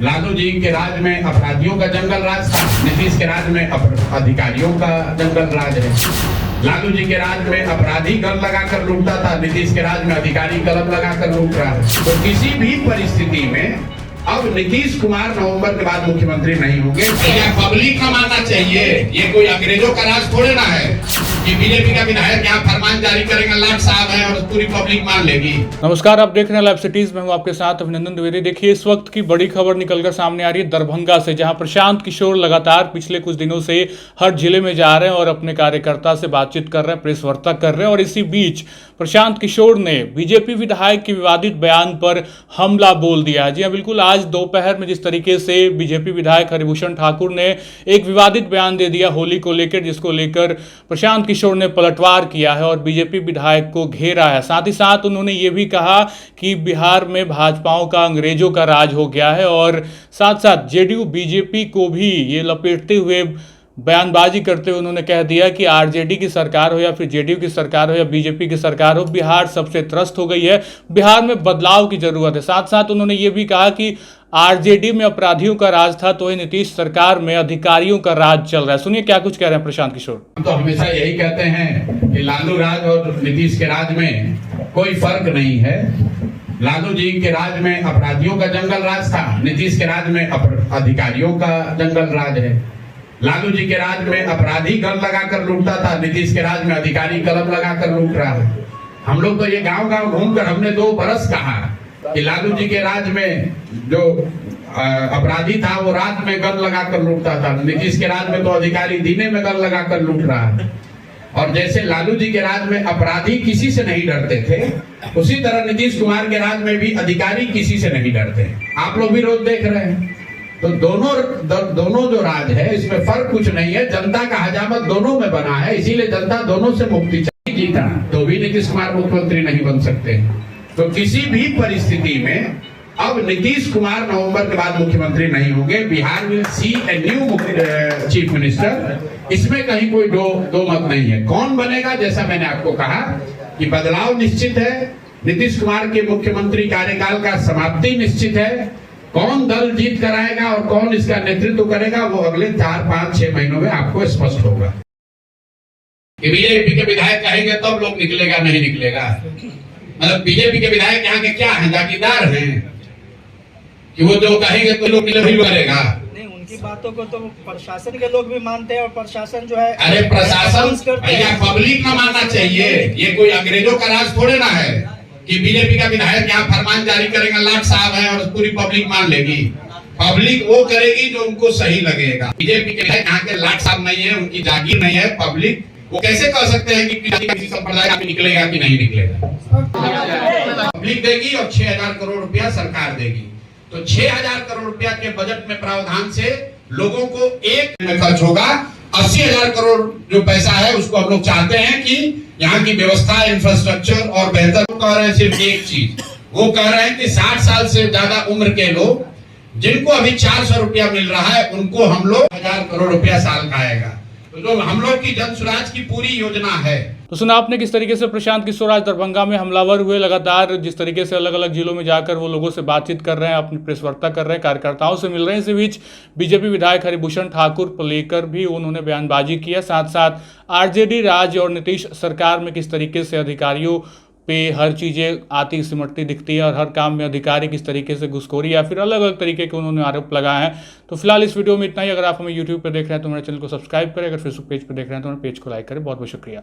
लालू जी के राज में अपराधियों का जंगल राज था, नीतीश के राज में अधिकारियों का जंगल राज है। लालू जी के राज में अपराधी गन लगाकर लूटता था, नीतीश के राज में अधिकारी कलम लगाकर लूट रहा है। तो किसी भी परिस्थिति में अब नीतीश कुमार नवंबर के बाद मुख्यमंत्री नहीं होंगे। यह पब्लिक का मानना चाहिए, ये कोई अंग्रेजों का राज थोड़े ना है कि बीजेपी का विधायक यहाँ फरमान जारी करेगा, लाट साहब है और पूरी पब्लिक मान लेगी। नमस्कार, आप देख रहे हैं लाइव सिटीज में, हूं आपके साथ अभिनंदन द्विवेदी। देखिए, इस वक्त की बड़ी खबर निकलकर सामने आ रही है दरभंगा से, जहां प्रशांत किशोर लगातार पिछले कुछ दिनों से हर जिले में जा रहे हैं और अपने कार्यकर्ता से बातचीत कर रहे हैं, प्रेस वार्ता कर रहे हैं। और इसी बीच प्रशांत किशोर ने बीजेपी विधायक के विवादित बयान पर हमला बोल दिया। जी हां, बिल्कुल, आज दोपहर में जिस तरीके से बीजेपी विधायक हरिभूषण ठाकुर ने एक विवादित बयान दे दिया होली को लेकर, जिसको लेकर प्रशांत किशोर ने पलटवार किया है और बीजेपी विधायक को घेरा है। साथ ही साथ उन्होंने ये भी कहा कि बिहार में भाजपाओं का अंग्रेजों का राज हो गया है और साथ साथ जेडीयू बीजेपी को भी ये लपेटते हुए बयानबाजी करते हुए उन्होंने कह दिया कि आरजेडी की सरकार हो या फिर जेडीयू की सरकार हो या बीजेपी की सरकार हो, बिहार सबसे त्रस्त हो गई है, बिहार में बदलाव की जरूरत है। साथ साथ उन्होंने ये भी कहा कि आरजेडी में अपराधियों का राज था तो ये नीतीश सरकार में अधिकारियों का राज चल रहा है। सुनिए क्या कुछ कह रहे हैं प्रशांत किशोर। हम तो हमेशा यही कहते हैं कि लालू राज और नीतीश के राज में कोई फर्क नहीं है। लालू जी के राज में अपराधियों का जंगल राज था, नीतीश के राज में अधिकारियों का जंगल राज है। लालू जी के राज में अपराधी गन लगाकर लूटता था, नीतीश के राज में अधिकारी कलम लगाकर लूट रहा है। हम लोग तो ये गांव गांव घूमकर हमने 2 बरस कहा कि लालू जी के राज में जो अपराधी था वो रात में गन लगाकर लूटता था, नीतीश के राज में तो अधिकारी दिने में गन लगाकर लूट रहा है। और जैसे लालू जी के राज में अपराधी किसी से नहीं डरते थे, उसी तरह नीतीश कुमार के राज में भी अधिकारी किसी से नहीं डरते। आप लोग भी रोज देख रहे हैं। तो दोनों जो राज है इसमें फर्क कुछ नहीं है। जनता का हजामत दोनों में बना है, इसीलिए जनता दोनों से मुक्ति चाहिए। जीता तो भी नीतीश कुमार मुख्यमंत्री नहीं बन सकते। तो किसी भी परिस्थिति में अब नीतीश कुमार नवंबर के बाद मुख्यमंत्री नहीं होंगे। Bihar will see a new chief minister. इसमें कहीं कोई दो मत नहीं है। कौन बनेगा, जैसा मैंने आपको कहा कि बदलाव निश्चित है। नीतीश कुमार के मुख्यमंत्री कार्यकाल का समाप्ति निश्चित है। कौन दल जीत कर आएगा और कौन इसका नेतृत्व करेगा वो अगले 4, 5, 6 महीनों में आपको स्पष्ट होगा। बीजेपी के विधायक कहेंगे तब लोग निकलेगा, नहीं निकलेगा। मतलब बीजेपी के विधायक यहाँ के क्या हैं, जागीरदार हैं कि वो जो कहेंगे तो लोग नहीं करेगा। नहीं, उनकी बातों को तो प्रशासन के लोग भी मानते हैं और प्रशासन जो है, अरे प्रशासन भैया पब्लिक का मानना चाहिए, ये कोई अंग्रेजों का राज थोड़े ना है कि बीजेपी का विधायक यहाँ फरमान जारी करेगा, लाट साहब है और पूरी पब्लिक मान लेगी। पब्लिक वो करेगी जो उनको सही लगेगा। बीजेपी के विधायक यहाँ के लाट साहब नहीं है, उनकी जागीर नहीं है। पब्लिक वो कैसे कह सकते हैं कि किसी संप्रदाय का निकलेगा कि नहीं निकलेगा। पब्लिक देगी और 6,000 करोड़ रुपया सरकार देगी। तो 6,000 करोड़ रुपया के बजट में प्रावधान से लोगों को एक में खर्च होगा। 80,000 करोड़ जो पैसा है उसको हम लोग चाहते हैं कि यहाँ की व्यवस्था, इंफ्रास्ट्रक्चर और बेहतर। कह रहे हैं सिर्फ एक चीज, वो कह रहे हैं कि 60 साल से ज्यादा उम्र के लोग जिनको अभी 400 रुपया मिल रहा है उनको हम लोग 1,000 करोड़ रुपया साल का आएगा। तो जो हम लोग की जन स्वराज की पूरी योजना है। तो सुना आपने किस तरीके से प्रशांत किशोर आज दरभंगा में हमलावर हुए। लगातार जिस तरीके से अलग अलग जिलों में जाकर वो लोगों से बातचीत कर रहे हैं, अपनी प्रेस वार्ता कर रहे हैं, कार्यकर्ताओं से मिल रहे हैं। इसी बीच बीजेपी विधायक हरिभूषण ठाकुर को लेकर भी उन्होंने बयानबाजी किया। साथ साथ आरजेडी राज और नीतीश सरकार में किस तरीके से अधिकारियों पे हर चीज़ें आती सिमटती दिखती है और हर काम में अधिकारी किस तरीके से घुसखोरी या फिर अलग अलग तरीके के उन्होंने आरोप लगाए हैं। तो फिलहाल इस वीडियो में इतना ही। अगर आप हमें यूट्यूब पर देख रहे हैं तो हमारे चैनल को सब्सक्राइब करें, अगर फेसबुक पेज पर देख रहे हैं तो हमारे पेज को लाइक करें। बहुत बहुत शुक्रिया।